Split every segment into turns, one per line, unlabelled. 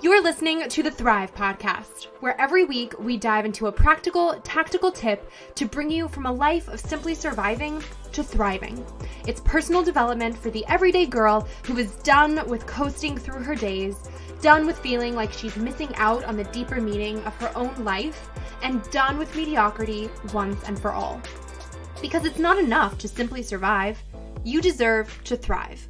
You're listening to the Thrive Podcast, where every week we dive into a practical, tactical tip to bring you from a life of simply surviving to thriving. It's personal development for the everyday girl who is done with coasting through her days, done with feeling like she's missing out on the deeper meaning of her own life, and done with mediocrity once and for all. Because it's not enough to simply survive. You deserve to thrive.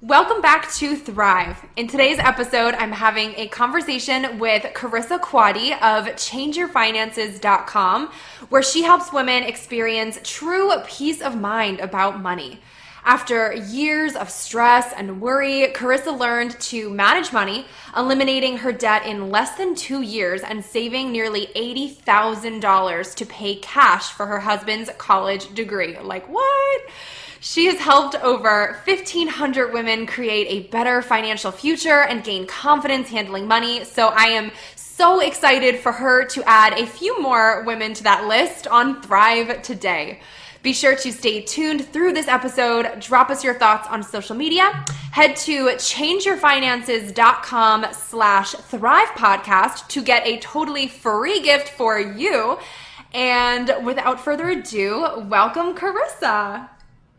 Welcome back to Thrive. In today's episode, I'm having a conversation with Charissa Quade of ChangeYourFinances.com, where she helps women experience true peace of mind about money. After years of stress and worry, Charissa learned to manage money, eliminating her debt in less than 2 years and saving nearly $80,000 to pay cash for her husband's college degree. Like, what? She has helped over 1,500 women create a better financial future and gain confidence handling money. So I am so excited for her to add a few more women to that list on Thrive today. Be sure to stay tuned through this episode. Drop us your thoughts on social media. Head to changeyourfinances.com/Thrive podcast to get a totally free gift for you. And without further ado, welcome Charissa.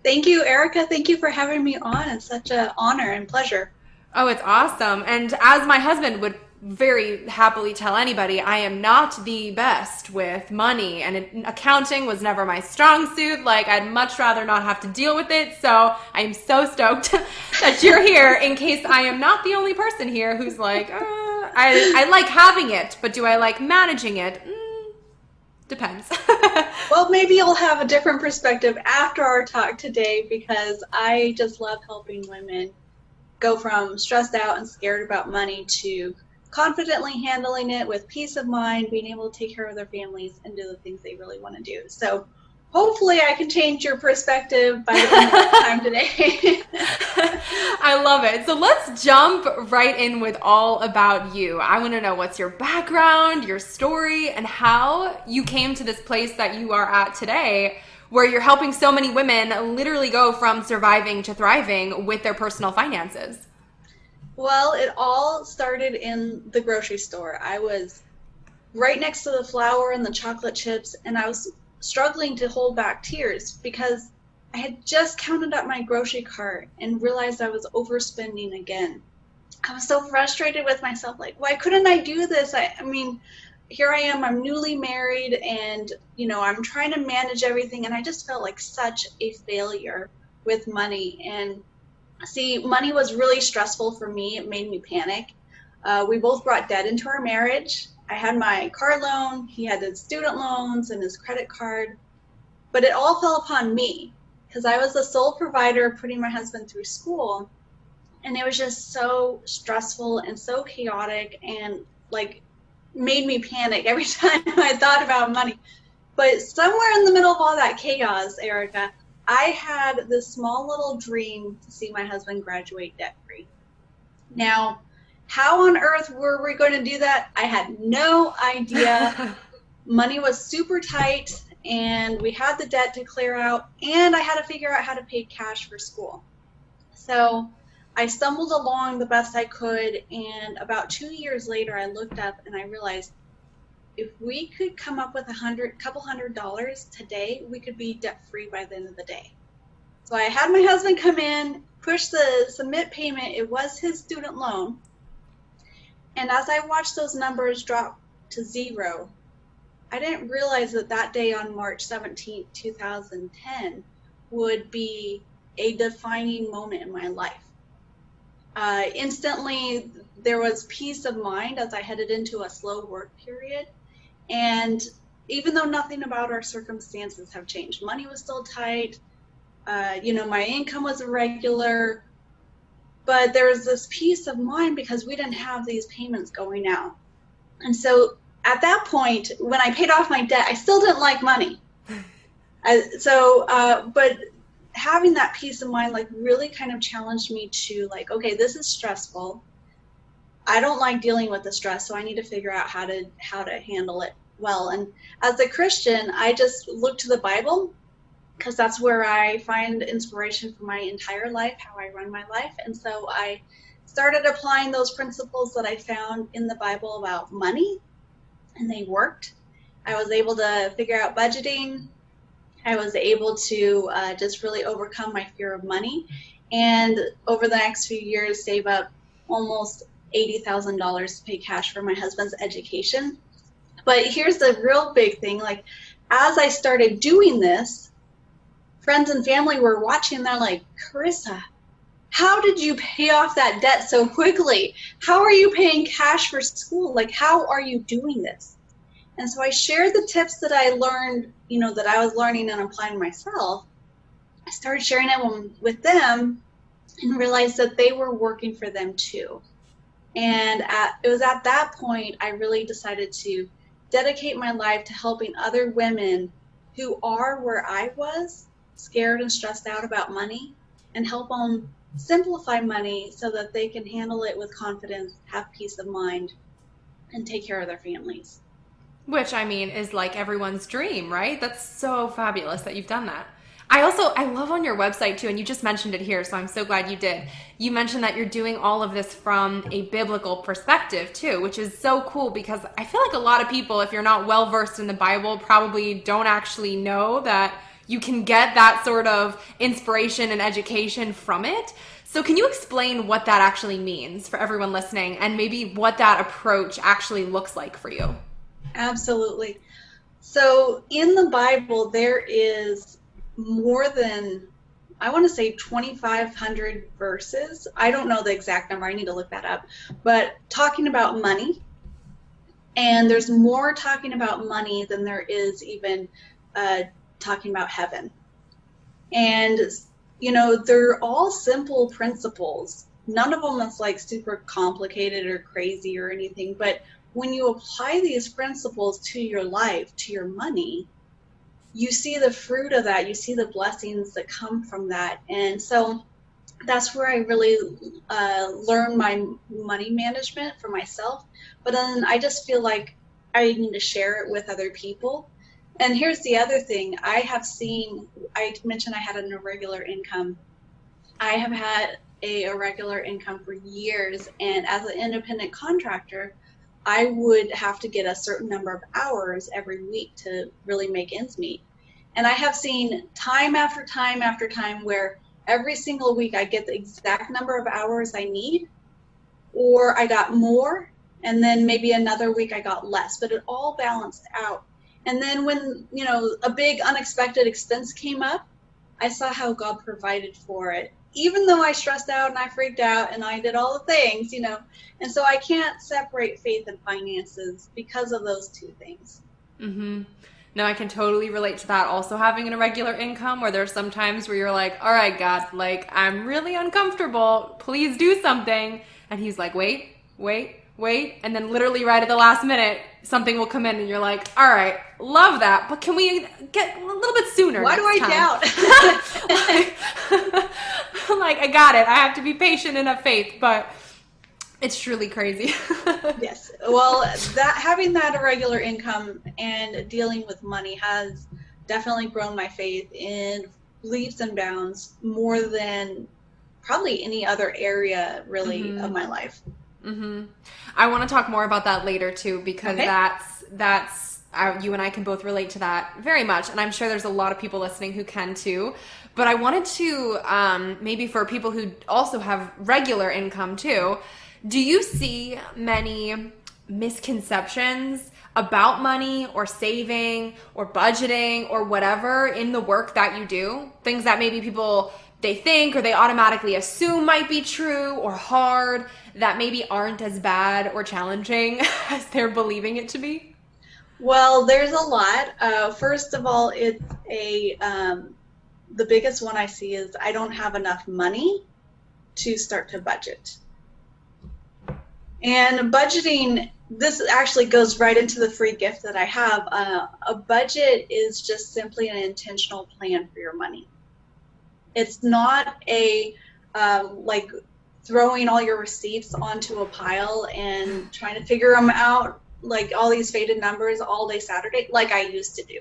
Thank you, Erica. Thank you for having me on. It's such an honor and pleasure.
Oh, it's awesome. And as my husband would very happily tell anybody, I am not the best with money, and accounting was never my strong suit. Like, I'd much rather not have to deal with it. So I'm so stoked that you're here in case I am not the only person here who's like, I like having it, but do I like managing it? Depends.
Well, maybe you'll have a different perspective after our talk today, because I just love helping women go from stressed out and scared about money to confidently handling it with peace of mind, being able to take care of their families and do the things they really want to do. So hopefully I can change your perspective by the end of time today.
I love it. So let's jump right in with all about you. I want to know what's your background, your story, and how you came to this place that you are at today, where you're helping so many women literally go from surviving to thriving with their personal finances.
Well, it all started in the grocery store. I was right next to the flour and the chocolate chips, and I was struggling to hold back tears because I had just counted up my grocery cart and realized I was overspending again. I was so frustrated with myself, like, why couldn't I do this? I mean, here I am, I'm newly married, and, I'm trying to manage everything, and I just felt like such a failure with money. And see, money was really stressful for me. It made me panic. We both brought debt into our marriage. I had my car loan, he had his student loans and his credit card, but it all fell upon me because I was the sole provider putting my husband through school, and it was just so stressful and so chaotic and made me panic every time I thought about money. But somewhere in the middle of all that chaos, Erica, I had this small little dream to see my husband graduate debt-free. Now, how on earth were we going to do that? I had no idea. Money was super tight, and we had the debt to clear out, and I had to figure out how to pay cash for school. So I stumbled along the best I could, and about 2 years later, I looked up and I realized if we could come up with couple $100 today, we could be debt-free by the end of the day. So I had my husband come in, push the submit payment. It was his student loan. And as I watched those numbers drop to zero, I didn't realize that day on March 17th, 2010 would be a defining moment in my life. Instantly, there was peace of mind as I headed into a slow work period. And even though nothing about our circumstances have changed, money was still tight, my income was irregular, but there was this peace of mind because we didn't have these payments going out. And so at that point, when I paid off my debt, I still didn't like money. But having that peace of mind really kind of challenged me to okay, this is stressful. I don't like dealing with the stress, so I need to figure out how to handle it well. And as a Christian, I just look to the Bible because that's where I find inspiration for my entire life, how I run my life. And so I started applying those principles that I found in the Bible about money, and they worked. I was able to figure out budgeting. I was able to just really overcome my fear of money, and over the next few years save up almost $80,000 to pay cash for my husband's education. But here's the real big thing, like as I started doing this, friends and family were watching. They're like, Charissa, how did you pay off that debt so quickly? How are you paying cash for school? Like, how are you doing this? And so I shared the tips that I learned, that I was learning and applying myself. I started sharing it with them and realized that they were working for them too. And it was at that point I really decided to dedicate my life to helping other women who are where I was, scared and stressed out about money, and help them simplify money so that they can handle it with confidence, have peace of mind, and take care of their families.
Which, I mean, is like everyone's dream, right? That's so fabulous that you've done that. I love on your website too, and you just mentioned it here, so I'm so glad you did. You mentioned that you're doing all of this from a biblical perspective too, which is so cool because I feel like a lot of people, if you're not well versed in the Bible, probably don't actually know that you can get that sort of inspiration and education from it. So can you explain what that actually means for everyone listening, and maybe what that approach actually looks like for you?
Absolutely. So in the Bible, there is more than, I want to say 2,500 verses. I don't know the exact number. I need to look that up. But talking about money. And there's more talking about money than there is even talking about heaven. And, they're all simple principles. None of them is like super complicated or crazy or anything. But when you apply these principles to your life, to your money, you see the fruit of that. You see the blessings that come from that. And so that's where I really learned my money management for myself. But then I just feel like I need to share it with other people. And here's the other thing. I mentioned I had an irregular income. I have had a irregular income for years. And as an independent contractor, I would have to get a certain number of hours every week to really make ends meet. And I have seen time after time after time where every single week I get the exact number of hours I need, or I got more, and then maybe another week I got less, but it all balanced out. And then when, a big unexpected expense came up, I saw how God provided for it. Even though I stressed out and I freaked out and I did all the things, and so I can't separate faith and finances because of those two things.
Mm-hmm. No, I can totally relate to that. Also having an irregular income where there's some times where you're like, all right, God, like I'm really uncomfortable. Please do something. And he's like, wait. And then literally right at the last minute, something will come in and you're like, all right, love that. But can we get a little bit sooner?
Why do I doubt?
Like, I got it. I have to be patient and have faith, but it's truly crazy.
Yes. Well, having that irregular income and dealing with money has definitely grown my faith in leaps and bounds more than probably any other area really of my life.
Mm-hmm. I want to talk more about that later too, because that's you and I can both relate to that very much, and I'm sure there's a lot of people listening who can too. But I wanted to maybe for people who also have regular income too, do you see many misconceptions about money or saving or budgeting or whatever in the work that you do? Things that maybe people they think or they automatically assume might be true or hard that maybe aren't as bad or challenging as they're believing it to be?
Well, there's a lot. First of all, it's the biggest one I see is I don't have enough money to start to budget. And budgeting, this actually goes right into the free gift that I have. A budget is just simply an intentional plan for your money. It's not a like throwing all your receipts onto a pile and trying to figure them out like all these faded numbers all day Saturday like I used to do.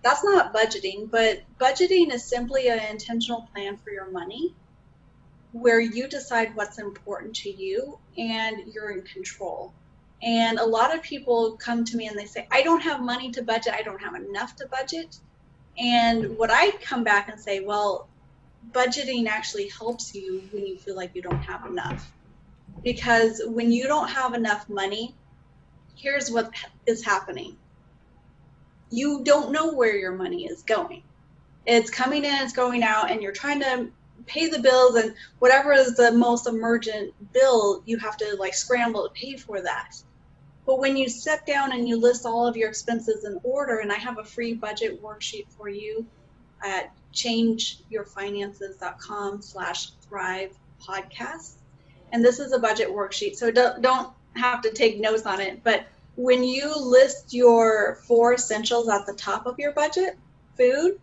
That's not budgeting, but budgeting is simply an intentional plan for your money. where you decide what's important to you and you're in control. And a lot of people come to me and they say, I don't have money to budget. I don't have enough to budget. And what I come back and say, well, budgeting actually helps you when you feel like you don't have enough. Because when you don't have enough money, here's what is happening. You don't know where your money is going. It's coming in, it's going out, and you're trying to pay the bills, and whatever is the most emergent bill, you have to like scramble to pay for that. But when you sit down and you list all of your expenses in order, and I have a free budget worksheet for you at changeyourfinances.com/thrive podcast. And this is a budget worksheet, so don't have to take notes on it. But when you list your 4 essentials at the top of your budget, food,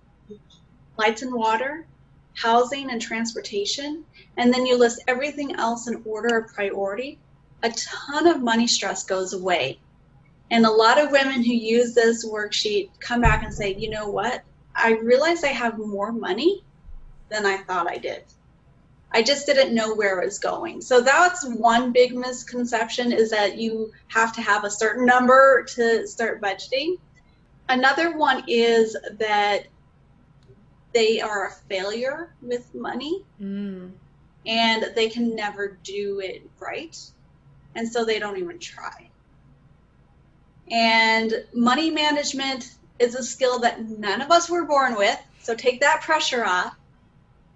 lights and water, housing and transportation, and then you list everything else in order of priority, a ton of money stress goes away. And a lot of women who use this worksheet come back and say, you know what? I realized I have more money than I thought I did. I just didn't know where it was going. So that's one big misconception, is that you have to have a certain number to start budgeting. Another one is that they are a failure with money and they can never do it right. And so they don't even try. And money management is a skill that none of us were born with. So take that pressure off.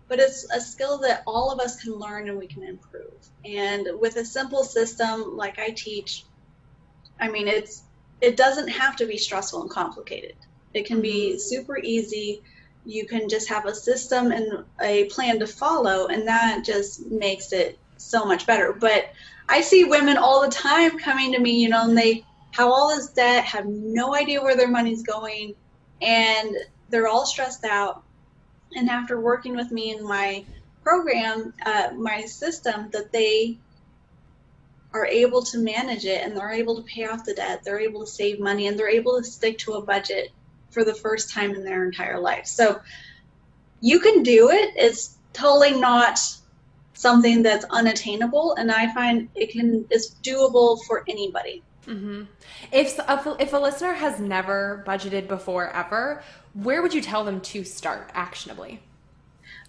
But it's a skill that all of us can learn and we can improve. And with a simple system like I teach, I mean, it doesn't have to be stressful and complicated. It can be super easy. You can just have a system and a plan to follow, and that just makes it so much better. But I see women all the time coming to me, and they have all this debt, have no idea where their money's going, and they're all stressed out. And after working with me in my program, my system, that they are able to manage it, and they're able to pay off the debt, they're able to save money, and they're able to stick to a budget for the first time in their entire life. So you can do it. It's totally not something that's unattainable, and I find it's doable for anybody.
Mm-hmm. If a listener has never budgeted before ever, where would you tell them to start actionably?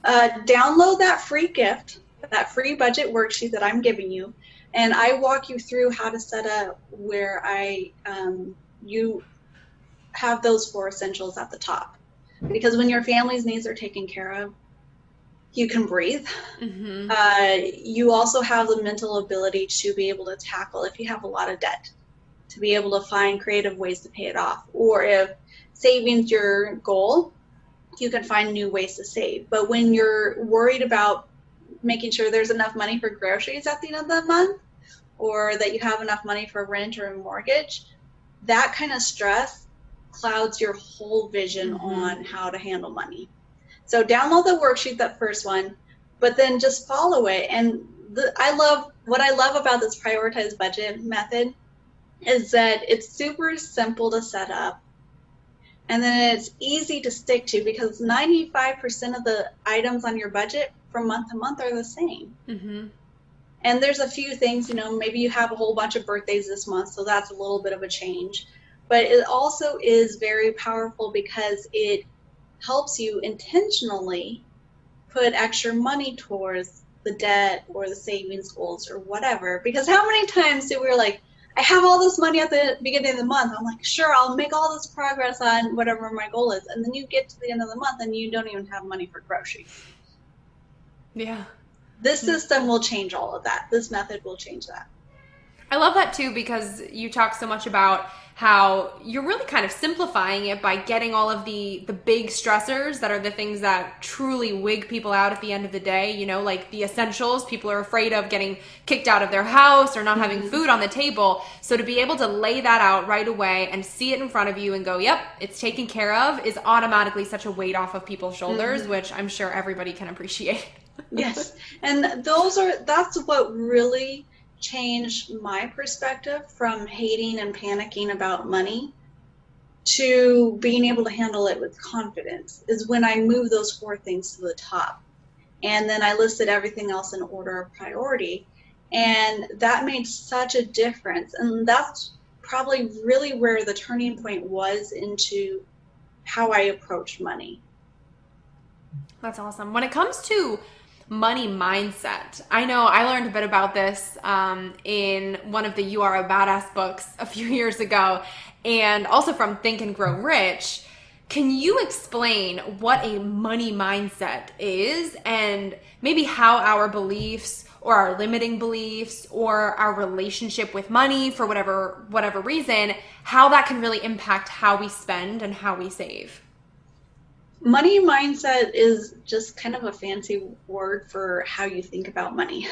Download that free gift, that free budget worksheet that I'm giving you, and I walk you through how to set up where you have those 4 essentials at the top. Because when your family's needs are taken care of, you can breathe. Mm-hmm. You also have the mental ability to be able to tackle if you have a lot of debt, to be able to find creative ways to pay it off. Or if saving's your goal, you can find new ways to save. But when you're worried about making sure there's enough money for groceries at the end of the month, or that you have enough money for rent or a mortgage, that kind of stress clouds your whole vision on how to handle money. So download the worksheet, that first one, but then just follow it. And what I love about this prioritized budget method is that it's super simple to set up, and then it's easy to stick to, because 95% of the items on your budget from month to month are the same. Mm-hmm. And there's a few things, maybe you have a whole bunch of birthdays this month, so that's a little bit of a change. But it also is very powerful because it helps you intentionally put extra money towards the debt or the savings goals or whatever. Because how many times do we're like, I have all this money at the beginning of the month. I'm like, sure, I'll make all this progress on whatever my goal is. And then you get to the end of the month and you don't even have money for groceries.
Yeah.
This system will change all of that. This method will change that.
I love that too, because you talk so much about how you're really kind of simplifying it by getting all of the big stressors that are the things that truly wig people out at the end of the day, like the essentials. People are afraid of getting kicked out of their house or not having food on the table. So to be able to lay that out right away and see it in front of you and go, yep, it's taken care of, is automatically such a weight off of people's shoulders, which I'm sure everybody can appreciate.
Yes. And that's what really changed my perspective from hating and panicking about money to being able to handle it with confidence, is when I move those 4 things to the top. And then I listed everything else in order of priority. And that made such a difference. And that's probably really where the turning point was into how I approach money.
That's awesome. When it comes to money mindset, I know I learned a bit about this in one of the You Are a Badass books a few years ago, and also from Think and Grow Rich. Can you explain what a money mindset is and maybe how our beliefs or our limiting beliefs or our relationship with money for whatever reason, how that can really impact how we spend and how we save?
Money mindset is just kind of a fancy word for how you think about money.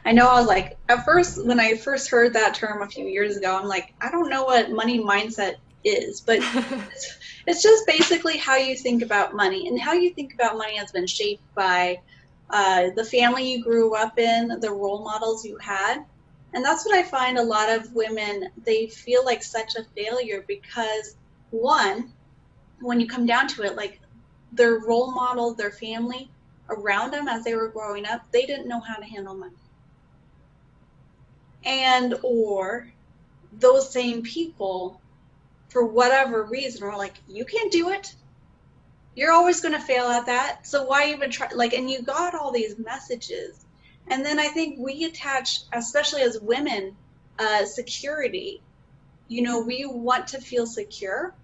I know I was like, at first, when I first heard that term a few years ago, I'm like, I don't know what money mindset is, but it's just basically how you think about money. And how you think about money has been shaped by the family you grew up in, the role models you had. And that's what I find a lot of women, they feel like such a failure because, one, when you come down to it, like their role model, their family around them as they were growing up, they didn't know how to handle money. And or those same people, for whatever reason, are like, you can't do it. You're always going to fail at that. So why even try? Like, and you got all these messages. And then I think we attach, especially as women, security. You know, we want to feel secure.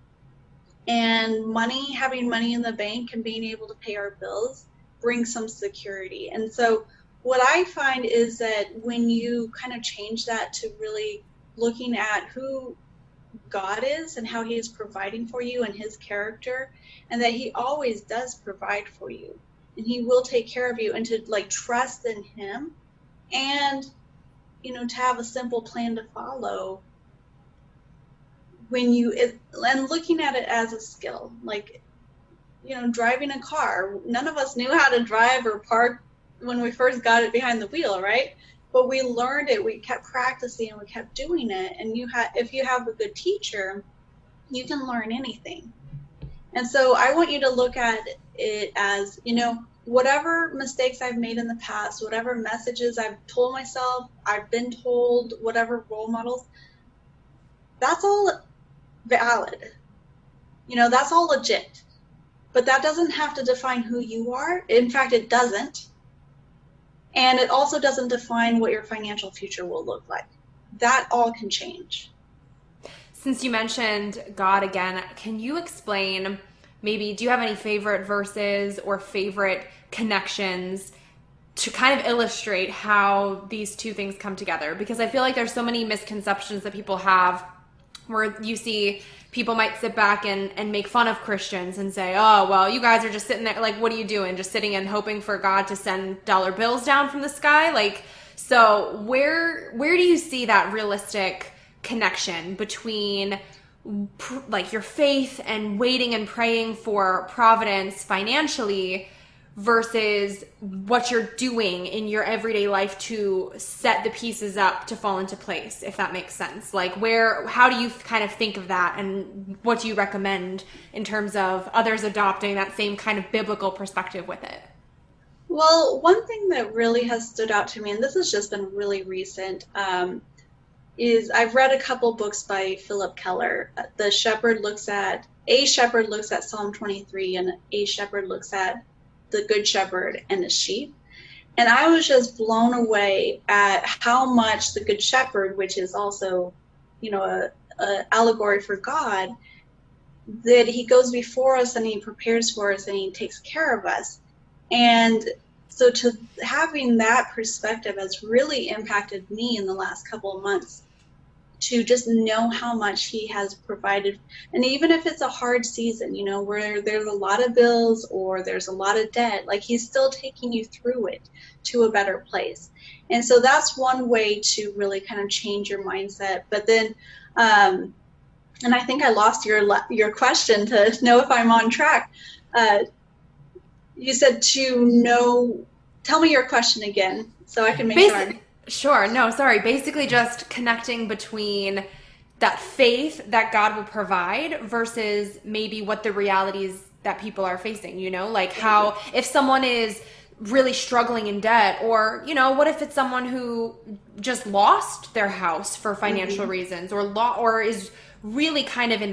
And money, having money in the bank and being able to pay our bills brings some security. And so what I find is that when you kind of change that to really looking at who God is and how he is providing for you and his character, and that he always does provide for you and he will take care of you, and to like trust in him, and you know, to have a simple plan to follow when you, and looking at it as a skill, like, you know, driving a car. None of us knew how to drive or park when we first got it behind the wheel, right? But we learned it, we kept practicing, and we kept doing it. And if you have a good teacher, you can learn anything. And so I want you to look at it as, you know, whatever mistakes I've made in the past, whatever messages I've told myself, I've been told, whatever role models, that's all valid. You know, that's all legit. But that doesn't have to define who you are. In fact, it doesn't. And it also doesn't define what your financial future will look like. That all can change.
Since you mentioned God again, can you explain, maybe, do you have any favorite verses or favorite connections to kind of illustrate how these two things come together? Because I feel like there's so many misconceptions that people have, where you see people might sit back and make fun of Christians and say, oh, well, you guys are just sitting there, like, what are you doing? Just sitting and hoping for God to send dollar bills down from the sky? Like, so where do you see that realistic connection between like your faith and waiting and praying for providence financially versus what you're doing in your everyday life to set the pieces up to fall into place, if that makes sense? Like, how do you kind of think of that, and what do you recommend in terms of others adopting that same kind of biblical perspective with it?
Well, one thing that really has stood out to me, and this has just been really recent, is I've read a couple books by Philip Keller. A shepherd looks at Psalm 23, and a shepherd looks at the good shepherd and the sheep. And I was just blown away at how much the good shepherd, which is also, you know, a allegory for God, that he goes before us and he prepares for us and he takes care of us. And so to having that perspective has really impacted me in the last couple of months, to just know how much he has provided. And even if it's a hard season, you know, where there's a lot of bills or there's a lot of debt, like, he's still taking you through it to a better place. And so that's one way to really kind of change your mindset. But then, and I think I lost your question to know if I'm on track. You said to know, tell me your question again so I can make sure.
Sure. No, sorry. Basically just connecting between that faith that God will provide versus maybe what the realities that people are facing, you know, like how if someone is really struggling in debt? Or, what if it's someone who just lost their house for financial reasons, or is really kind of in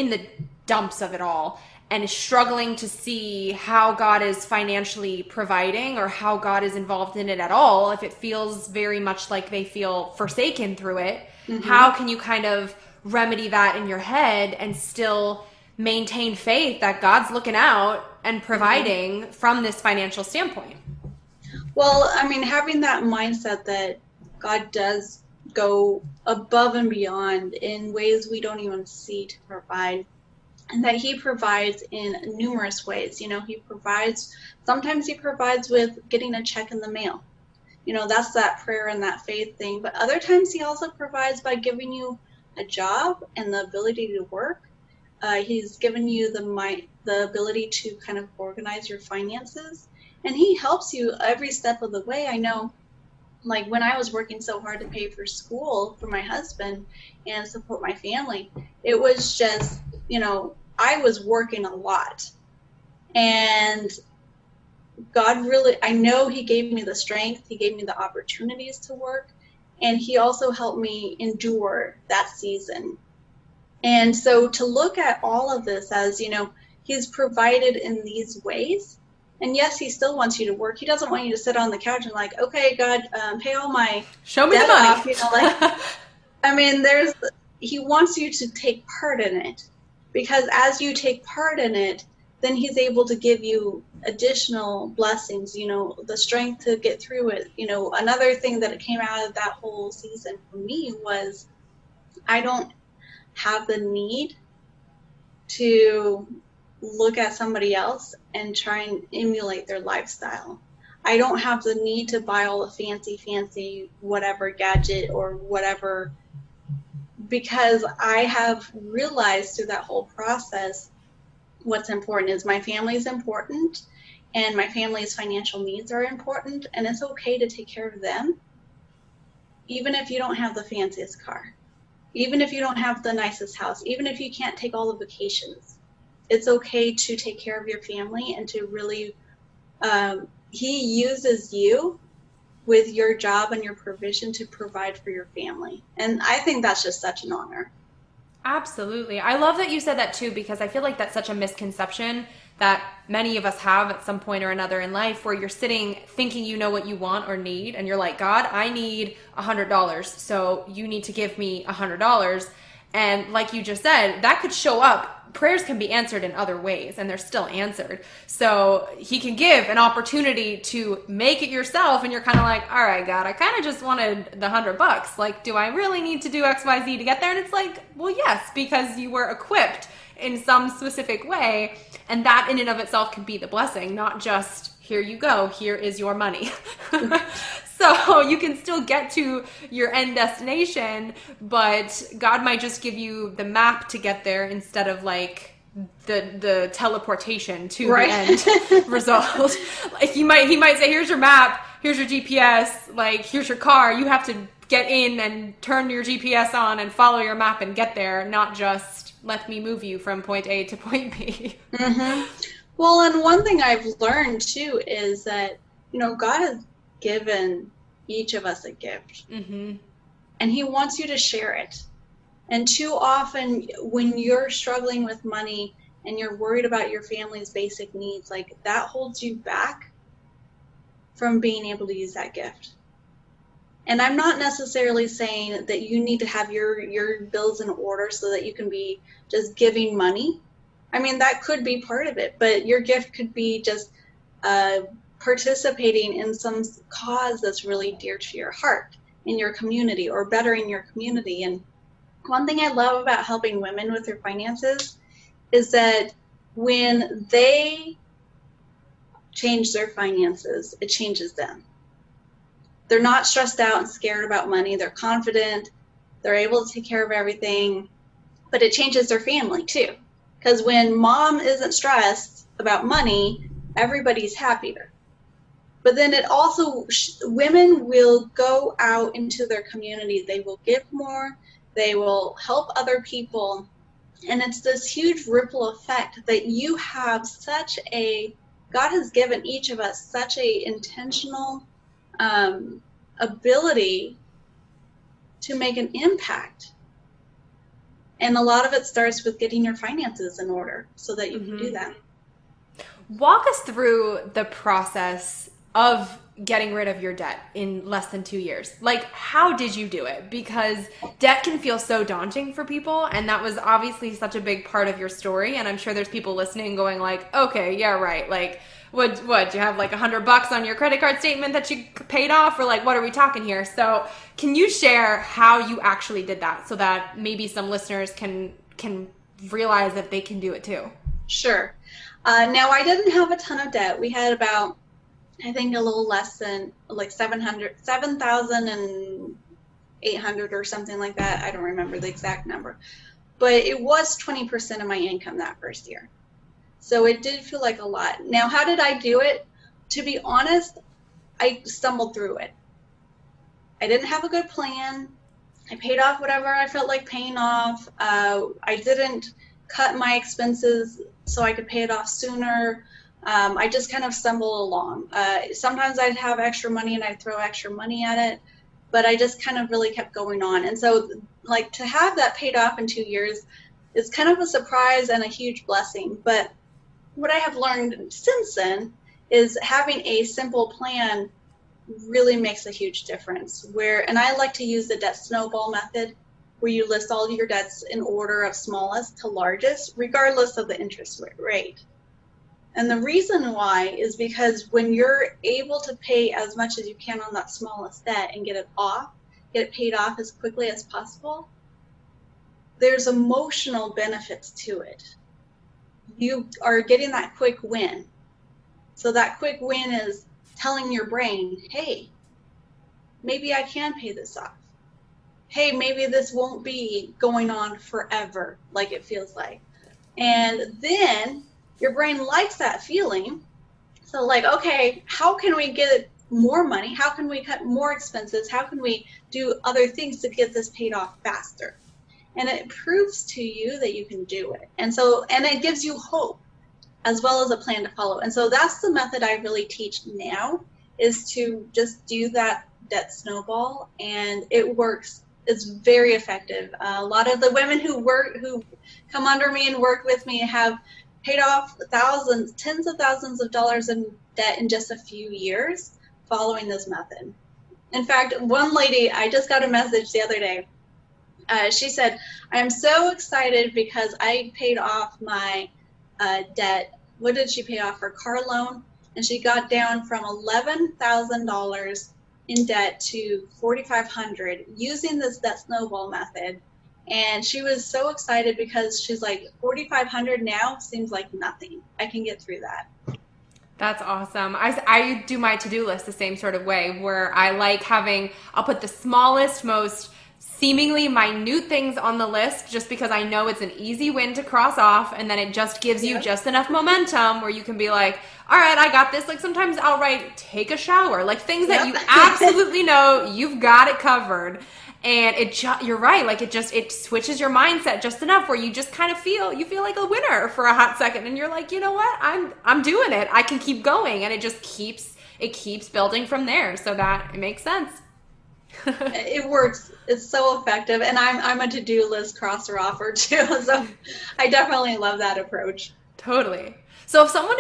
the dumps of it all and is struggling to see how God is financially providing or how God is involved in it at all? If it feels very much like they feel forsaken through it, how can you kind of remedy that in your head and still maintain faith that God's looking out and providing from this financial standpoint?
Well, I mean, having that mindset that God does go above and beyond in ways we don't even see to provide, and that he provides in numerous ways. Sometimes he provides with getting a check in the mail. That's that prayer and that faith thing. But other times he also provides by giving you a job and the ability to work. He's given you the ability to kind of organize your finances. And he helps you every step of the way. I know, like when I was working so hard to pay for school for my husband and support my family, it was just, I was working a lot. And God really, I know he gave me the strength, he gave me the opportunities to work, and he also helped me endure that season. And so to look at all of this as, he's provided in these ways. And yes, he still wants you to work. He doesn't want you to sit on the couch and like, okay, God, pay all my
show me
debt
the money.
off. I mean, he wants you to take part in it, because as you take part in it, then he's able to give you additional blessings, the strength to get through it. Another thing that came out of that whole season for me was I don't have the need to look at somebody else and try and emulate their lifestyle. I don't have the need to buy all the fancy whatever gadget or whatever, because I have realized through that whole process what's important is my family is important, and my family's financial needs are important, and it's okay to take care of them even if you don't have the fanciest car, even if you don't have the nicest house, even if you can't take all the vacations. It's okay to take care of your family and to really, he uses you with your job and your provision to provide for your family. And I think that's just such an honor.
Absolutely. I love that you said that too, because I feel like that's such a misconception that many of us have at some point or another in life, where you're sitting thinking you know what you want or need, and you're like, God, I need $100, so you need to give me $100. And like you just said, that could show up. Prayers can be answered in other ways, and they're still answered. So he can give an opportunity to make it yourself, and you're kind of like, all right, God, I kind of just wanted the $100. Like, do I really need to do X, Y, Z to get there? And it's like, well, yes, because you were equipped in some specific way, and that in and of itself can be the blessing, not just, here you go, here is your money. So you can still get to your end destination, but God might just give you the map to get there instead of like the teleportation to the end result. Like he might say, here's your map, here's your GPS, like here's your car. You have to get in and turn your GPS on and follow your map and get there, not just let me move you from point A to point B.
Mm-hmm. Well, and one thing I've learned too is that, God has given each of us a gift, and he wants you to share it. And too often when you're struggling with money and you're worried about your family's basic needs, like that holds you back from being able to use that gift. And I'm not necessarily saying that you need to have your bills in order so that you can be just giving money. I mean, that could be part of it, but your gift could be just participating in some cause that's really dear to your heart in your community, or bettering your community. And one thing I love about helping women with their finances is that when they change their finances, it changes them. They're not stressed out and scared about money. They're confident. They're able to take care of everything, but it changes their family too. Because when mom isn't stressed about money, everybody's happier. But then it also, women will go out into their community. They will give more. They will help other people. And it's this huge ripple effect that you have such a God has given each of us such a intentional ability to make an impact. And a lot of it starts with getting your finances in order so that you can do that.
Walk us through the process of getting rid of your debt in less than 2 years. Like, how did you do it? Because debt can feel so daunting for people, and that was obviously such a big part of your story. And I'm sure there's people listening going like, okay, yeah, right. Like, what, you have like $100 on your credit card statement that you paid off, or like, what are we talking here? So can you share how you actually did that so that maybe some listeners can realize that they can do it too?
Sure. Now, I didn't have a ton of debt. We had about, I think, a little less than like 7,800 or something like that. I don't remember the exact number, but it was 20% of my income that first year. So it did feel like a lot. Now, how did I do it? To be honest, I stumbled through it. I didn't have a good plan. I paid off whatever I felt like paying off. I didn't cut my expenses so I could pay it off sooner. I just kind of stumbled along. Sometimes I'd have extra money and I'd throw extra money at it, but I just kind of really kept going on. And so, like, to have that paid off in 2 years is kind of a surprise and a huge blessing. But what I have learned since then is having a simple plan really makes a huge difference. And I like to use the debt snowball method, where you list all your debts in order of smallest to largest, regardless of the interest rate. And the reason why is because when you're able to pay as much as you can on that smallest debt and get it paid off as quickly as possible, there's emotional benefits to it. You are getting that quick win. So that quick win is telling your brain, hey, maybe I can pay this off. Hey, maybe this won't be going on forever like it feels like. And then your brain likes that feeling. So like, okay, how can we get more money? How can we cut more expenses? How can we do other things to get this paid off faster? And it proves to you that you can do it. And it gives you hope as well as a plan to follow. And so that's the method I really teach now, is to just do that debt snowball, and it works. It's very effective. A lot of the women who come under me and work with me have paid off tens of thousands of dollars in debt in just a few years following this method. In fact, one lady, I just got a message the other day. She said, I am so excited because I paid off my debt. What did she pay off? Her car loan. And she got down from $11,000 in debt to $4,500 using this debt snowball method. And she was so excited because she's like, $4,500 now seems like nothing. I can get through that.
That's awesome. I do my to-do list the same sort of way, where I like I'll put the smallest, most seemingly minute things on the list, just because I know it's an easy win to cross off, and then it just gives you just enough momentum where you can be like, all right, I got this. Like, sometimes I'll write, take a shower, like things that you absolutely know you've got it covered. And you're right, like it switches your mindset just enough where you just kind of feel like a winner for a hot second, and you're like, you know what, I'm doing it. I can keep going, and it just keeps building from there. So that it makes sense.
It works. It's so effective, and I'm a to-do list crosser offer too. So I definitely love that approach.
Totally. So if someone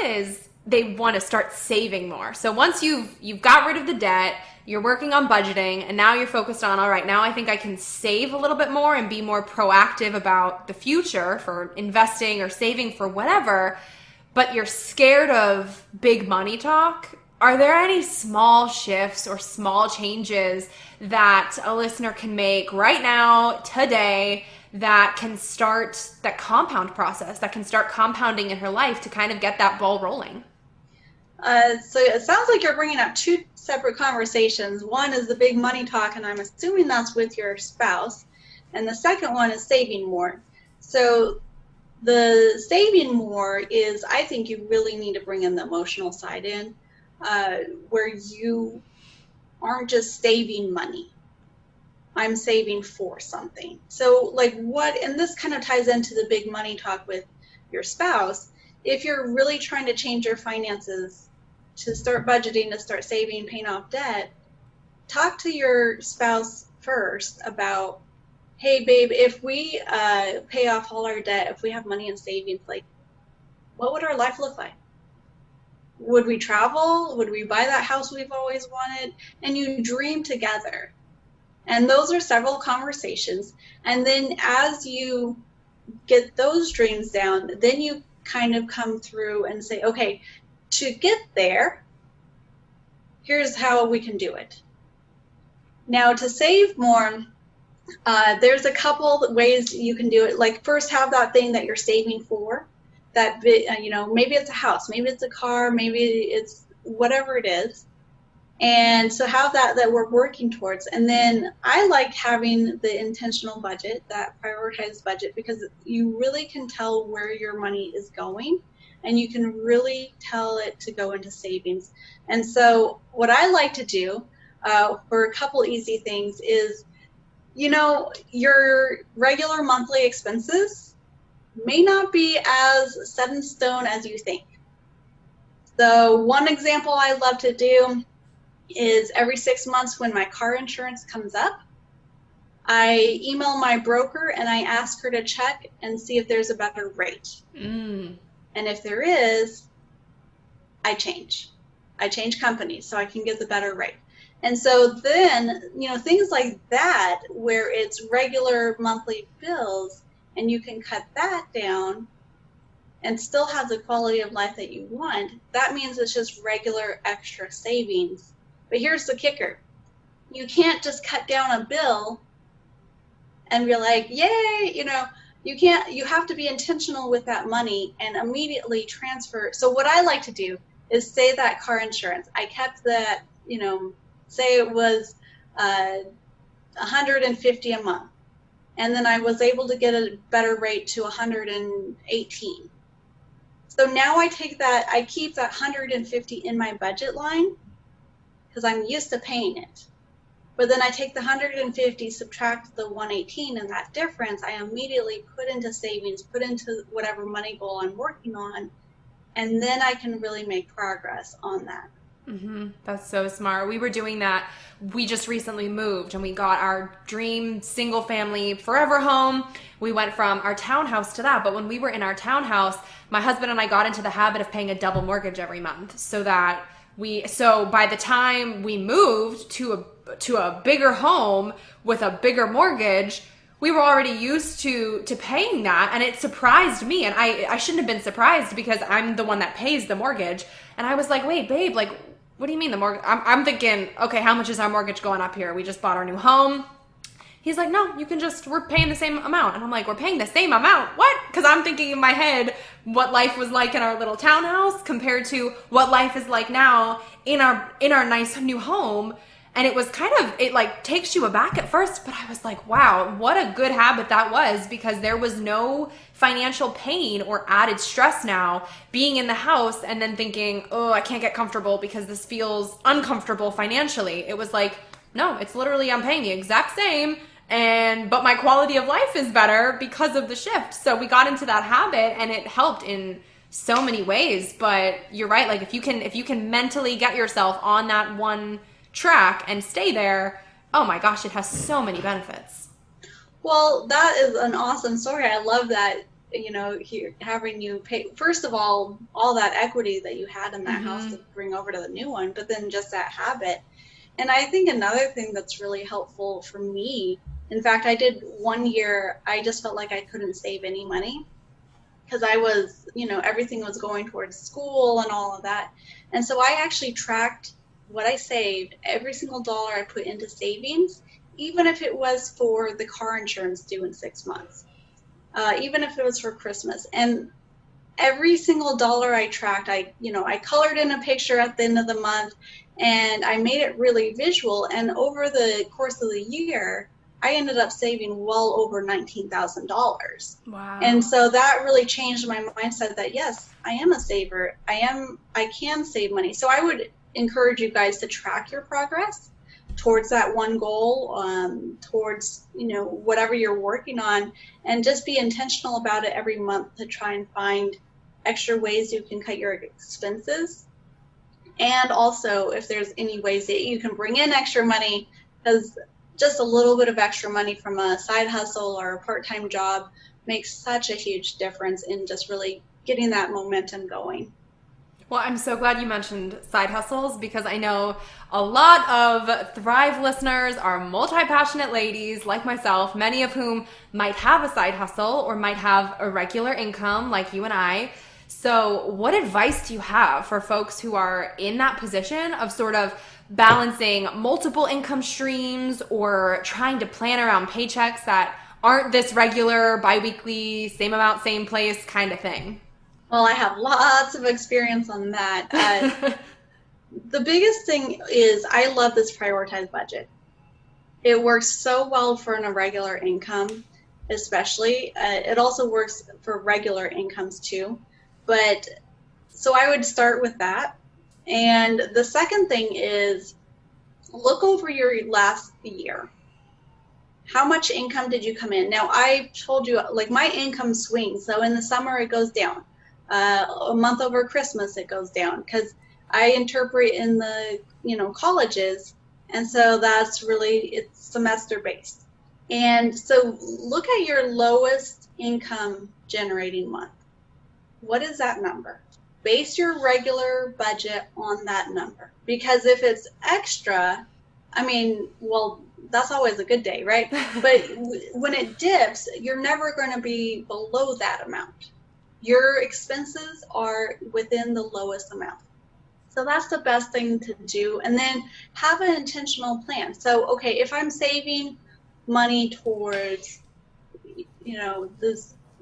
they want to start saving more. So once you've got rid of the debt, you're working on budgeting, and now you're focused on, all right, now I think I can save a little bit more and be more proactive about the future for investing or saving for whatever, but you're scared of big money talk. Are there any small shifts or small changes that a listener can make right now, today, that can start that compound process, that can start compounding in her life to kind of get that ball rolling?
So it sounds like you're bringing up two separate conversations. One is the big money talk, and I'm assuming that's with your spouse. And the second one is saving more. So the saving more is, I think you really need to bring in the emotional side in, where you aren't just saving money. I'm saving for something. So like and this kind of ties into the big money talk with your spouse, if you're really trying to change your finances, to start budgeting, to start saving, paying off debt, talk to your spouse first about, hey, babe, if we pay off all our debt, if we have money in savings, like, what would our life look like? Would we travel? Would we buy that house we've always wanted? And you dream together. And those are several conversations. And then as you get those dreams down, then you kind of come through and say, okay, to get there, here's how we can do it. Now, to save more, there's a couple ways you can do it. Like, first, have that thing that you're saving for. That, maybe it's a house, maybe it's a car, maybe it's whatever it is. And so have that we're working towards. And then I like having the intentional budget, that prioritized budget, because you really can tell where your money is going, and you can really tell it to go into savings. And so what I like to do for a couple easy things is, your regular monthly expenses may not be as set in stone as you think. So one example I love to do is every 6 months when my car insurance comes up, I email my broker and I ask her to check and see if there's a better rate. And if there is, I change companies so I can get the better rate. And so then, things like that, where it's regular monthly bills, and you can cut that down and still have the quality of life that you want, that means it's just regular extra savings. But here's the kicker. You can't just cut down a bill and be like, yay, you can't. You have to be intentional with that money and immediately transfer. So what I like to do is, say that car insurance, I kept that, say it was $150 a month. And then I was able to get a better rate to 118. So now I keep that 150 in my budget line because I'm used to paying it. But then I take the 150, subtract the 118, and that difference I immediately put into savings, put into whatever money goal I'm working on, and then I can really make progress on that.
That's so smart. We were doing that. We just recently moved and we got our dream single family forever home. We went from our townhouse to that. But when we were in our townhouse, my husband and I got into the habit of paying a double mortgage every month, so by the time we moved to a bigger home with a bigger mortgage, we were already used to paying that, and it surprised me. And I shouldn't have been surprised because I'm the one that pays the mortgage. And I was like, wait, babe, like, what do you mean the mortgage? I'm thinking, okay, how much is our mortgage going up here? We just bought our new home. He's like, no, we're paying the same amount. And I'm like, we're paying the same amount? What? Because I'm thinking in my head what life was like in our little townhouse compared to what life is like now in our nice new home. And it was it like takes you aback at first, but I was like, wow, what a good habit that was, because there was no financial pain or added stress now being in the house and then thinking, oh, I can't get comfortable because this feels uncomfortable financially. It was like, no, it's literally, I'm paying the exact same, but my quality of life is better because of the shift. So we got into that habit and it helped in so many ways. But you're right, like if you can mentally get yourself on that one track and stay there, oh my gosh, it has so many benefits.
Well, that is an awesome story. I love that, having you pay, first of all that equity that you had in that house to bring over to the new one, but then just that habit. And I think another thing that's really helpful for me, in fact, I did 1 year, I just felt like I couldn't save any money because I was, everything was going towards school and all of that. And so I actually tracked what I saved, every single dollar I put into savings, even if it was for the car insurance due in 6 months, even if it was for Christmas. And every single dollar I tracked, I colored in a picture at the end of the month, and I made it really visual. And over the course of the year, I ended up saving well over $19,000.
Wow.
And so that really changed my mindset that, yes, I am a saver. I can save money. So I would encourage you guys to track your progress towards that one goal, towards whatever you're working on, and just be intentional about it every month to try and find extra ways you can cut your expenses. And also if there's any ways that you can bring in extra money, because just a little bit of extra money from a side hustle or a part-time job makes such a huge difference in just really getting that momentum going.
Well, I'm so glad you mentioned side hustles, because I know a lot of Thrive listeners are multi-passionate ladies like myself, many of whom might have a side hustle or might have a regular income like you and I. So what advice do you have for folks who are in that position of sort of balancing multiple income streams or trying to plan around paychecks that aren't this regular, biweekly, same amount, same place kind of thing?
Well, I have lots of experience on that. The biggest thing is I love this prioritized budget. It works so well for an irregular income, especially. It also works for regular incomes too. But so I would start with that. And the second thing is look over your last year. How much income did you come in? Now, I told you, like, my income swings. So in the summer, it goes down. A month over Christmas, it goes down, because I interpret in the, colleges. And so that's really, it's semester based. And so look at your lowest income generating month. What is that number? Base your regular budget on that number. Because if it's extra, that's always a good day, right? But when it dips, you're never going to be below that amount. Your expenses are within the lowest amount. So that's the best thing to do. And then have an intentional plan. So, okay, if I'm saving money towards,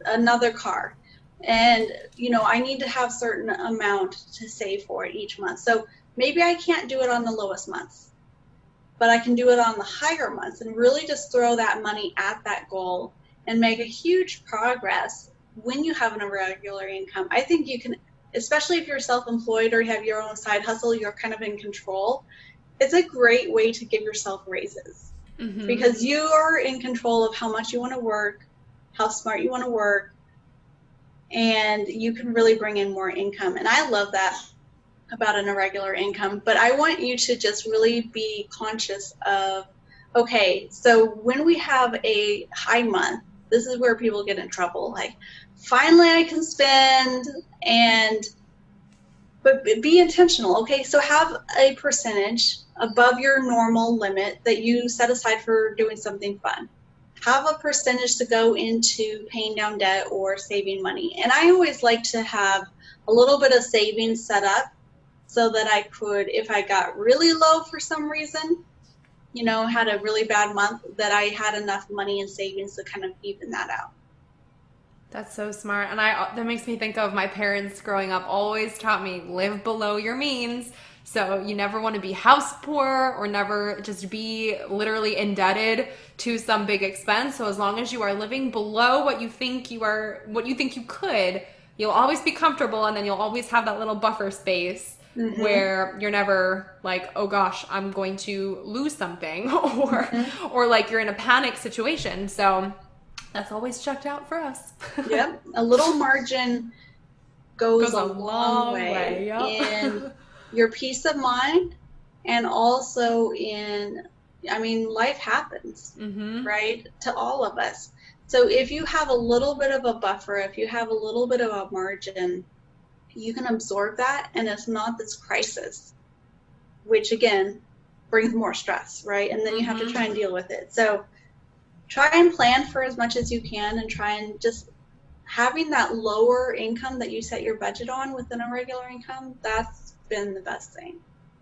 another car, and, I need to have certain amount to save for it each month. So maybe I can't do it on the lowest months, but I can do it on the higher months and really just throw that money at that goal and make a huge progress. When you have an irregular income, I think you can, especially if you're self-employed or you have your own side hustle, you're kind of in control. It's a great way to give yourself raises, because you are in control of how much you want to work, how smart you want to work, and you can really bring in more income. And I love that about an irregular income. But I want you to just really be conscious of, okay, so when we have a high month, this is where people get in trouble. Like, finally I can spend, but be intentional. Okay, so have a percentage above your normal limit that you set aside for doing something fun. Have a percentage to go into paying down debt or saving money. And I always like to have a little bit of savings set up so that I could, if I got really low for some reason, had a really bad month, that I had enough money in savings to kind of even that out.
That's so smart. And that makes me think of my parents growing up always taught me, live below your means. So you never want to be house poor or never just be literally indebted to some big expense. So as long as you are living below what you think you could, you'll always be comfortable, and then you'll always have that little buffer space where you're never like, oh gosh, I'm going to lose something or like you're in a panic situation. So that's always checked out for us.
Yep. A little margin goes a long way
yep.
in your peace of mind, and also life happens, right? To all of us. So if you have a little bit of a buffer, if you have a little bit of a margin, you can absorb that, and it's not this crisis, which again brings more stress, right? And then you have to try and deal with it. So try and plan for as much as you can, and try and just having that lower income that you set your budget on within a regular income, that's been the best thing.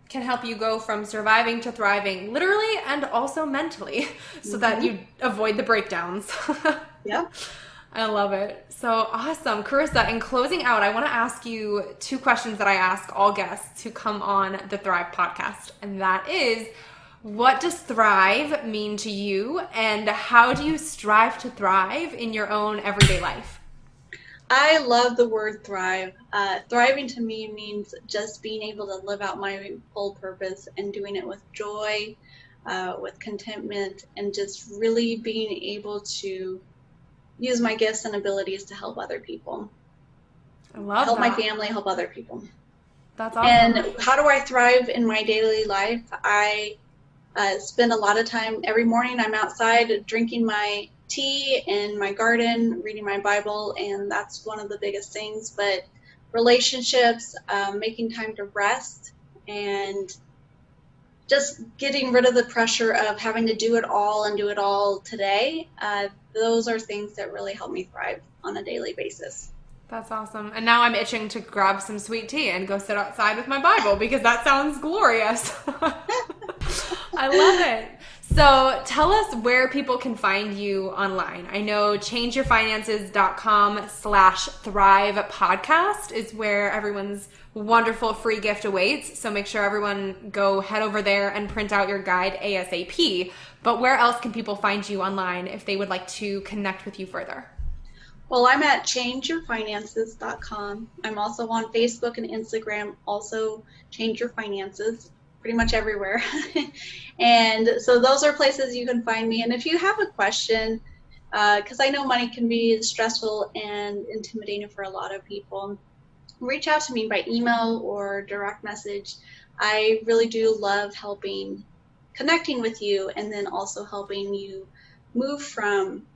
Can help you go from surviving to thriving, literally and also mentally, so that you avoid the breakdowns.
Yep.
I love it. So awesome. Charissa, in closing out, I want to ask you two questions that I ask all guests who come on the Thrive podcast. And that is, what does thrive mean to you? And how do you strive to thrive in your own everyday life?
I love the word thrive. Thriving to me means just being able to live out my full purpose and doing it with joy, with contentment, and just really being able to use my gifts and abilities to help other people.
I love
help
that.
my family, help other people.
That's awesome.
And how do I thrive in my daily life? I spend a lot of time every morning. I'm outside drinking my tea in my garden, reading my Bible, and that's one of the biggest things. But relationships, making time to rest, and just getting rid of the pressure of having to do it all and do it all today. Those are things that really help me thrive on a daily basis.
That's awesome. And now I'm itching to grab some sweet tea and go sit outside with my Bible because that sounds glorious. I love it. So tell us where people can find you online. I know changeyourfinances.com/thrive podcast is where everyone's wonderful free gift awaits. So make sure everyone go head over there and print out your guide ASAP. But where else can people find you online if they would like to connect with you further?
Well, I'm at changeyourfinances.com. I'm also on Facebook and Instagram, also Change Your Finances, pretty much everywhere. And so those are places you can find me. And if you have a question, because I know money can be stressful and intimidating for a lot of people, reach out to me by email or direct message. I really do love connecting with you, and then also helping you move from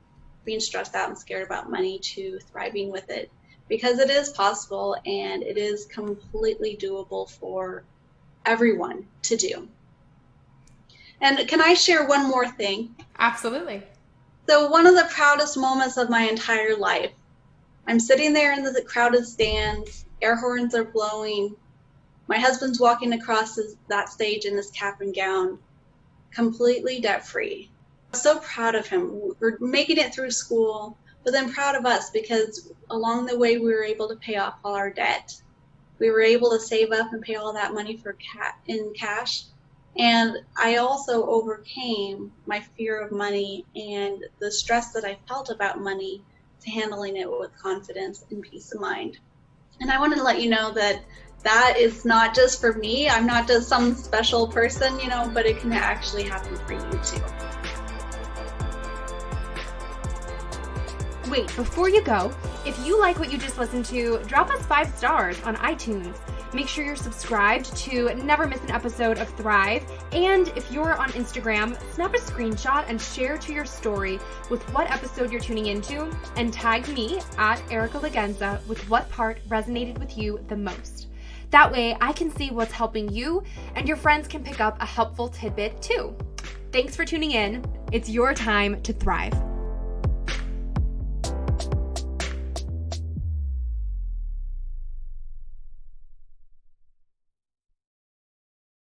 being stressed out and scared about money to thriving with it, because it is possible and it is completely doable for everyone to do. And can I share one more thing?
Absolutely.
So one of the proudest moments of my entire life, I'm sitting there in the crowded stands, air horns are blowing, my husband's walking across that stage in his cap and gown, completely debt-free. So proud of him. We're making it through school, but then proud of us because along the way we were able to pay off all our debt. We were able to save up and pay all that money in cash. And I also overcame my fear of money and the stress that I felt about money to handling it with confidence and peace of mind. And I wanted to let you know that is not just for me. I'm not just some special person, but it can actually happen for you too.
Wait, before you go, if you like what you just listened to, drop us 5 stars on iTunes. Make sure you're subscribed to never miss an episode of Thrive. And if you're on Instagram, snap a screenshot and share to your story with what episode you're tuning into, and tag me at Erica Lagenza with what part resonated with you the most. That way I can see what's helping you and your friends can pick up a helpful tidbit too. Thanks for tuning in. It's your time to thrive.